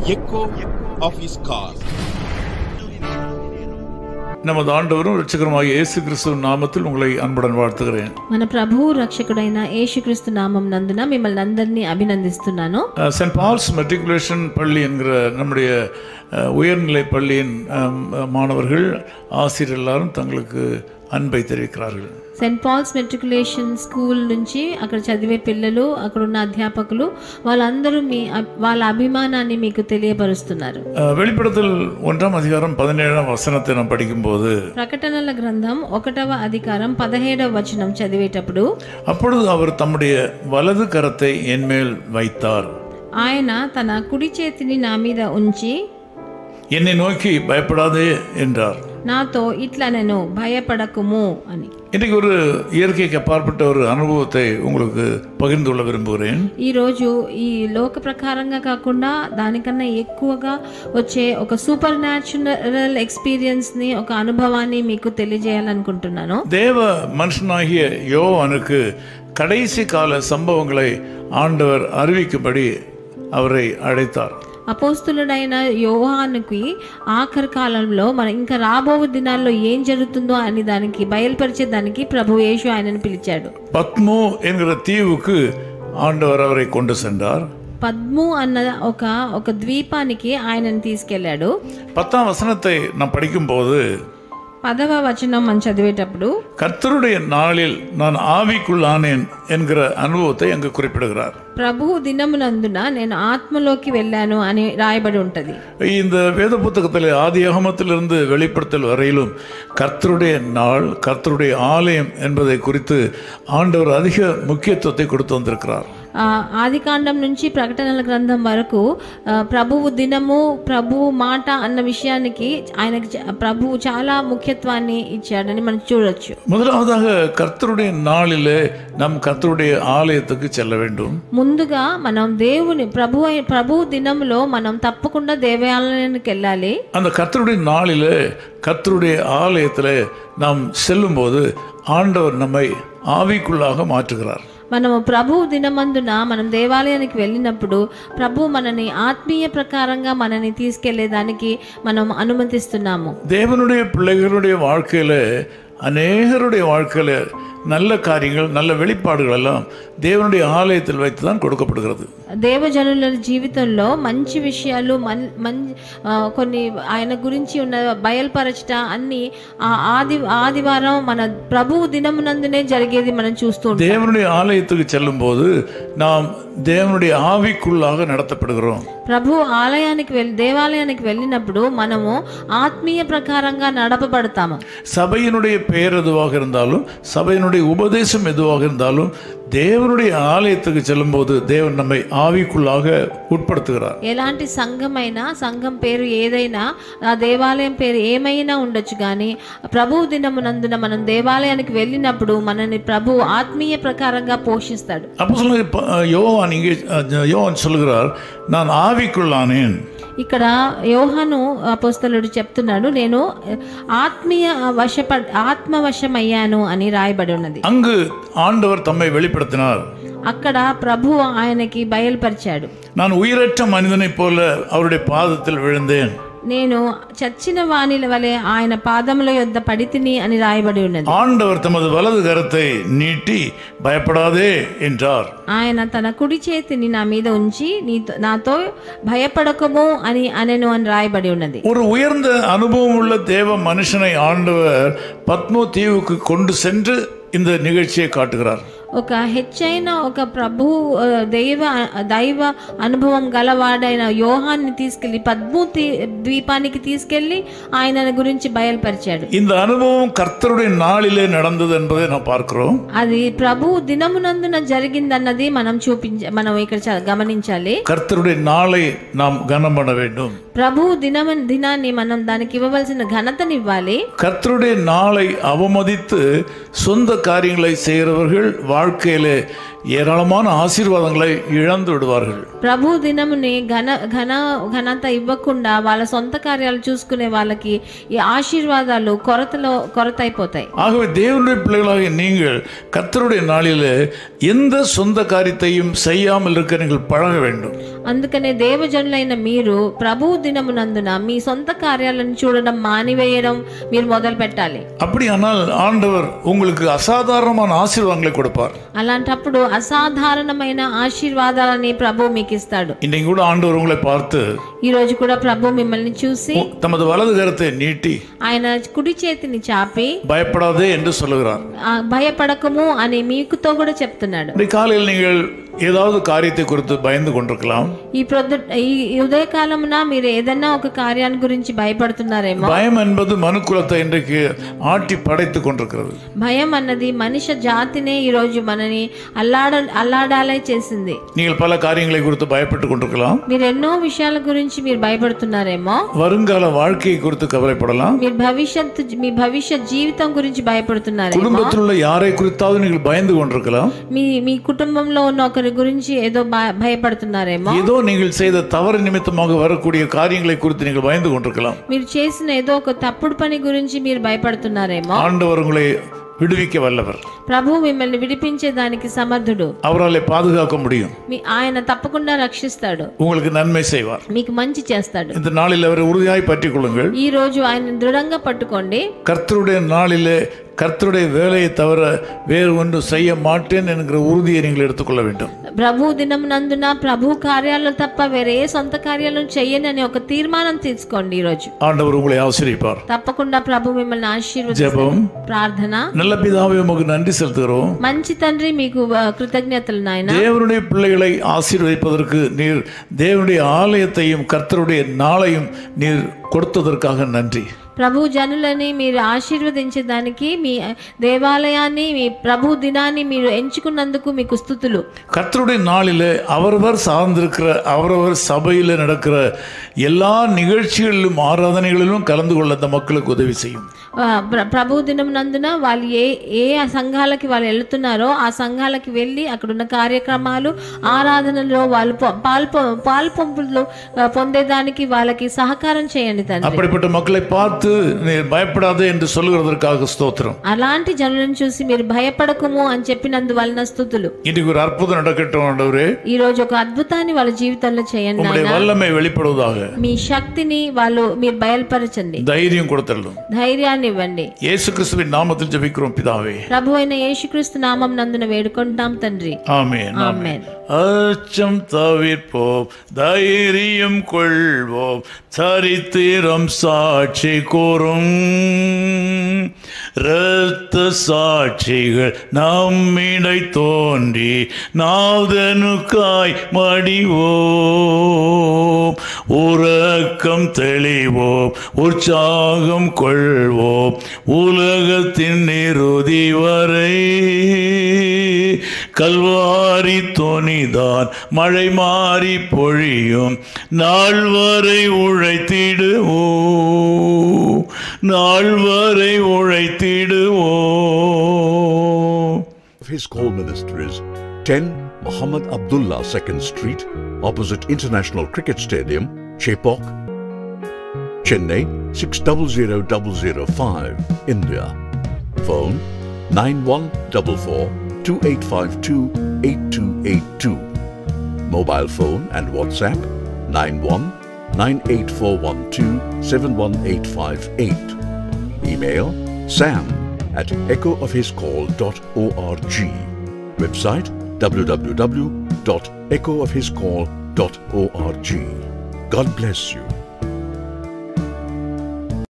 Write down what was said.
echo of his call. நமது ஆண்டவரும் இரட்சகருமாகிய இயேசு கிறிஸ்து நாமத்தில் உங்களை அன்புடன் வாழ்த்துகிறேன். మన ప్రభువు రక్షకుడైన యేసుక్రీస్తు నామం నందున మిమ్మల్ని అందరినీ అభినందిస్తున్నాను. சென்ட் பால்ஸ் மெட்ரிகுலேஷன் பள்ளி என்கிற நம்முடைய உயர்நிலை பள்ளியின் மாணவர்கள் ஆசிரியர் எல்லாரும் தங்களுக்கு அன்பை தெரிவிக்கிறார்கள். సెయింట్ పాల్స్ మెట్రికులేషన్ స్కూల్ నుంచి అక్కడ చదివే పిల్లలు, అక్కడ ఉన్న అధ్యాపకులు వాళ్ళందరూ వాళ్ళ అభిమానాన్ని మీకు తెలియపరుస్తున్నారు. வெளிப்படுத்தல் 1ஆம் அதிகாரம் 17ஆம் வசனத்தை நாம் படிக்கும்போது, ప్రకటనల గ్రంథం 1వ అధికారం 17వ వచనం చదివేటప్పుడు, அப்பொழுது அவர் தம்முடைய வலது கரத்தை என்மேல் வைத்தார். ఆయన తన కుడి చేతిని నా మీద ఉంచి என்னை நோக்கி பயப்படாதே என்றார். నాతో ఇట్లా నేను భయపడకుము అని. இன்றைக்கு ஒரு இயற்கைக்கு அப்பாற்பட்ட ஒரு அனுபவத்தை உங்களுக்கு பகிர்ந்து கொள்ள விரும்புகிறேன். ఈరోజు ఈ లోక ప్రకారంగా కాకుండా దానికన్నా ఎక్కువగా వచ్చే ఒక సూపర్ న్యాచురల్ ఎక్స్పీరియన్స్ ని, ఒక అనుభవాన్ని మీకు తెలియజేయాలనుకుంటున్నాను. தேவ மனுஷனாகிய யோவானுக்கு கடைசி கால சம்பவங்களை ஆண்டவர் அறிவிக்கும்படி அவரை அழைத்தார். అపోస్తులుడైన యోహానుకి ఆఖరి కాలంలో ఇంకా రాబో దినాల్లో ఏం జరుగుతుందో అని దానికి బయలుపరిచేదానికి ప్రభు యేసు ఆయనను పిలిచాడు. பத்மோ என்கிற தீவுக்கு ஆண்டவர் அவரை கொண்டு சென்றார். పద్ము అన్న ఒక ద్వీపానికి ఆయనను తీసుకెళ్లాడు. 10ஆம் வசனத்தை நாம் படிக்கும்போது, 10వ వచనం మనం చదివేటప్పుడు, கர்த்தருடைய நாளில் நான் ஆவிக்குள்ளானேன் என்கிற அனுபவத்தை அங்கு குறிப்பிடுகிறார். ప్రభు దినమునందున నేను ఆత్మలోకి వెళ్ళాను అని రాయబడి ఉంటది. இந்த வேத புத்தகத்தில் ஆதியாகமத்திலிருந்து வெளிப்படுத்தல் வரையிலும் கர்த்தருடைய நாள், கர்த்தருடைய ஆலயம் என்பதை குறித்து ஆண்டவர் அதிக முக்கியத்துவத்தை கொடுத்து வந்திருக்கிறார். ఆది కాండం నుంచి ప్రకటనల గ్రంథం వరకు ప్రభువు దినము, ప్రభువు మాట అన్న విషయానికి ఆయనకి ప్రభువు చాలా ముఖ్యత్వాన్ని ఇచ్చాడని మనం చూడొచ్చు. முதலாவதாக கர்த்தருடைய நாளிலே நாம் கர்த்தருடைய ஆலயத்துக்கு செல்ல வேண்டும். ముందుగా మనం దేవుని ప్రభు దినంలో మనం తప్పకుండా దేవాలయానికి వెళ్ళాలి. அந்த கர்த்தருடைய நாளிலே கர்த்தருடைய ஆலயத்திலே நாம் செல்லும்போது ஆண்டவர் நம்மை ஆவிக்குள்ளாக மாற்றுகிறார். మనము ప్రభు దినమందున మనం దేవాలయానికి వెళ్ళినప్పుడు ప్రభు మనని ఆత్మీయ ప్రకారంగా మనని తీసుకెళ్లేదానికి మనం అనుమతిస్తున్నాము. தேவனுடைய பிள்ளைகளுடைய வாழ்க்கையில, அநேகருடைய வாழ்க்கையில நல்ல காரியங்கள், நல்ல வெளிப்பாடுகள் எல்லாம் தேவனுடைய ஆலயத்தில் வைத்து தான் கொடுக்கப்படுகிறது. దేవజనుల జీవితంలో మంచి విషయాలు, కొన్ని ఆయన గురించి ఉన్న బయలుపరచట అన్ని ఆదివారం మన ప్రభువు దినమునందునే జరిగేది మనం చూస్తూ ఉంటాం. தேவனுடைய ஆலயத்துக்கு செல்லும் போது நாம் தேவனுடைய ஆவிக்குள்ளாக நடத்தப்படுகிறோம். ప్రభు దేవాలయానికి వెళ్ళినప్పుడు మనము ఆత్మీయ ప్రకారంగా నడపబడతాము. சபையினுடைய பெயர் எதுவாக இருந்தாலும், சபையினுடைய உபதேசம் எதுவாக இருந்தாலும், தேவனுடைய ஆலயத்துக்கு செல்லும் போது தேவன் நம்மை ஆவிக்குள்ளாக உட்படுத்துகிறார். ఎలాంటి సంఘమైనా, సంఘం పేరు ఏదైనా, ఆ దేవాలయం పేరు ఏమైనా ఉండొచ్చు, కానీ ప్రభు దినమునందున మనం దేవాలయానికి వెళ్ళినప్పుడు మనని ప్రభు ఆత్మీయ ప్రకారంగా పోషిస్తాడు. அப்போஸ்தலனாகிய யோவான் சொல்கிறார், நான் ஆவிக்குள்ளானேன். ఇక్కడ యోహాను అపోస్తలుడు చెప్తున్నాడు, నేను ఆత్మవశమయ్యాను అని రాయబడి ఉన్నది. அங்கு ஆண்டவர் தம்மை வெளிப்படுத்தினார். అక్కడ ప్రభు ఆయనకి బయలుపరిచాడు. நான் உயிரற்ற மனிதனைப் போல அவருடைய பாதத்தில் விழுந்தேன். నేను చచ్చిన వాణిల వలె ఆయన పాదముల యొద్ద పడితిని అని రాయబడి ఉన్నది. ஆண்டவர் தமது வலது கரத்தை நீட்டி பயப்படாதே என்றார். ఆయన తన కుడి చేతిని నా మీద ఉంచి నాతో భయపడకము అని అనెను అని రాయబడి ఉన్నది. ஒரு உயர்ந்த அனுபவம் உள்ள தேவ மனுஷனை ஆண்டவர் பத்மோ தீவுக்கு கொண்டு சென்று இந்த நிகழ்ச்சியை காட்டுகிறார். ఒక హెచ్చైన ఒక ప్రభు దైవ అనుభవం గలవాడైన యోహాన్ని తీసుకెళ్లి పద్ము ద్వీపానికి తీసుకెళ్లి ఆయన గురించి బయలుపరిచాడు. இந்த அனுபவம் கர்த்தருடைய நாளிலே நடந்தது என்பதை நாம் பார்க்கிறோம். అది ప్రభు దినమునందున జరిగిందన్నది మనం ఇక్కడ గమనించాలి. கர்த்தருடைய நாளை நாம் கனம் பண்ண வேண்டும். ప్రభు దినాన్ని మనం దానికి ఇవ్వవలసిన ఘనతనివ్వాలి. கர்த்தருடைய நாளை அவமதித்து சொந்த காரியங்களை செய்கிறவர்கள் வாழ்க்கையிலே ஏராளமான ஆசீர்வாதங்களை இழந்து விடுவார்கள். ప్రభు దినముని ఘనత ఇవ్వకుండా వాళ్ళ సొంత కార్యాలు చూసుకునే వాళ్ళకి ఈ ఆశీర్వాదాలు కొరత అయిపోతాయి. ஆகவே தேவனுடைய பிள்ளைகளாகிய நீங்கள் கர்த்தருடைய நாளிலே எந்த சொந்த காரியத்தையும் செய்யாமல் இருக்க நீங்கள் பழக வேண்டும். అందుకనే దేవజనులైన మీరు ప్రభు దినమునందున మీ సొంత కార్యాలను చూడడం మానివేయడం మీరు మొదలు పెట్టాలి. அப்படியானால் ஆண்டவர் உங்களுக்கு அசாதாரணமான ஆசீர்வாதங்களை கொடுப்பார். అలాంటప్పుడు అసాధారణమైన ఆశీర్వాదాలని ప్రభు మీకు ఇస్తాడు. இன்னைக்கு கூட ஆண்டவர் உங்களை பார்த்து ఈ రోజు కూడా ప్రభు మిమ్మల్ని చూసి தமது வலது கரத்தை நீட்டி ఆయన కుడి చేతిని చాపి பயப்படாதே என்று சொல்லுகிறார். భయపడకము అని మీకుతో కూడా చెప్తున్నాడు. இந்த காலையில் நீங்கள் ஏதாவது காரியத்தை குறித்து பயந்து கொண்டிருக்கலாம். ఈ ఉదయకాలమున మీరు ఏదైనా ఒక కార్యాన్ని గురించి భయపడుతున్నారేమో. பயம் என்பது மனுக்குலத்தை இன்றைக்கு ஆட்டி படைத்துக் கொண்டிருக்கிறது. భయం అన్నది మనిషి జాతినే ఈ రోజు మనని అల్లాడాలే చేసింది. நீங்கள் பல காரியங்களை குறித்து பயப்பட்டுக் கொண்டிருக்கலாம். మీరు ఎన్నో విషయాల గురించి మీరు భయపడుతున్నారేమో. வருங்கால வாழ்க்கையை குறித்து கவலைப்படலாம். మీ భవిష్యత్ జీవితం గురించి భయపడుతున్నారేమో. குடும்பத்தில் உள்ள யாரை குறித்தாவது நீங்கள் பயந்து கொண்டிருக்கலாம். మీ కుటుంబంలో ఉన్న ఒకరి గురించి ఏదో భయపడుతున్నారేమో. ஏதோ நீங்கள் செய்த தவறு நிமித்தமாக வரக்கூடிய காரியங்களை குறித்து நீங்கள் பயந்து கொண்டிருக்கலாம். మీరు చేసిన ఏదో ఒక తప్పుడు పని గురించి మీరు భయపడుతున్నారేమో. ஆண்டவர் உங்களை விடுவிக்க வல்லவர். ప్రభు మిమ్మల్ని విడిపించే దానికి సమర్థుడు. அவராலே பாதுகாக்க முடியும். ఆయన తప్పకుండా రక్షిస్తాడు. உங்களுக்கு நன்மை செய்வார். మీకు మంచి చేస్తాడు. இந்த நாளில் அவரை உறுதியாய் பற்றிக் கொள்ளுங்கள். ఈ రోజు ఆయన దృఢంగా పట్టుకోండి. கர்த்தருடைய நாளிலே கர்த்தருடைய வேலையை தவிர வேறு ஒன்று செய்ய மாட்டேன் என்கிற உறுதியை நீங்கள் எடுத்துக்கொள்ள வேண்டும். ప్రభు దినమునందున ప్రభు కార్యాలు తప్ప వేరే ఏ సొంత కార్యాలను చేయనని ఒక తీర్మానం తీసుకోండి. ఈ రోజు ஆண்டவர் உங்களை ஆசீர்வதிப்பார். తప్పకుండా ప్రభు మిమ్మల్ని ఆశీర్వదిస్తాడు. ஜெபம். ప్రార్థన. நல்ல பிதாவே உமக்கு நன்றி செலுத்துகிறோம். మంచి తండ్రి మీకు కృతజ్ఞతలు నాయన. தேவனுடைய பிள்ளைகளை ஆசீர்வதிப்பதற்கு நீர் தேவனுடைய ஆலயத்தையும் கர்த்தருடைய நாளையும் நீர் கொடுத்ததற்காக நன்றி. ప్రభు జనులని మీరు ఆశీర్వదించడానికి మీ దేవాలయాన్ని మీ ప్రభు దినాన్ని మీరు ఎంచుకున్నందుకు మీకు స్తుతులు. கர்த்தருடைய நாளிலே அவரவர் சார்ந்திருக்கிற அவரவர் சபையில் நடக்கிற எல்லா நிகழ்ச்சிகளிலும் ஆராதனைகளிலும் கலந்து கொள்ள அந்த மக்களுக்கு உதவி செய்யும். ప్రభు దినం నందున వాళ్ళు ఏ సంఘాలకి వాళ్ళు వెళ్తున్నారో ఆ సంఘాలకి వెళ్ళి అక్కడున్న కార్యక్రమాలు ఆరాధనలో వాళ్ళు పాల్పొంపులు పొందేదానికి వాళ్ళకి సహకారం చేయండి తండ్రి. அப்படிப்பட்ட மக்களை பார்த்து பயப்படாதே என்று சொல்லுகிறதற்காக ஸ்தோத்திரம். అలాంటి జనులను చూసి మీరు భయపడకము అని చెప్పినందువలన స్తుతులు. இன்னைக்கு ஒரு அற்புதம் நடக்கட்டும் ஆண்டவரே. ఈ రోజు ఒక అద్భుతాన్ని వాళ్ళ జీవితంలో చేయండి నాయనా. உம்முடைய வல்லமை வெளிப்படுவதாக. మీ శక్తిని మీరు బయలుపరచండి. தைரியம் கொடுத்தல்லும். ధైర్యాన్ని ఇవ్వండి. యేసు క్రీస్తువిன் నామத்தில் జెபிக்கிறோம் பிதாவே. ప్రభు అయిన యేసుక్రీస్తు నామం నందున వేడుకుంటాం తండ్రి. ஆமென். ஆமென். அச்சம் தவிர்ப்போம், தைரியம் கொள்வோம், சரித்திரம் சாட்சி கூறும், இரத்த சாட்சிகள் நம்மிடை தோன்றி நாதனுக்காய் மடிவோம், உறக்கம் தெளிவோம், உற்சாகம் கொள்வோம், உலகத்தின் இறுதி வரை கல்வாரி தொனிதான் மழை மாறி பொழியும் நாள் வரை உழைத்திடுவோம், நாள் வரை உழைத்திடுவோம். His Call Ministries, 10 Muhammad Abdullah 2nd Street, opposite International Cricket Stadium, Chepauk, Chennai 600005, India. Phone 914428528282. Mobile phone and WhatsApp 919841271858. Email sam@echoofhiscall.org. Website www.echoofhiscall.org. God bless you.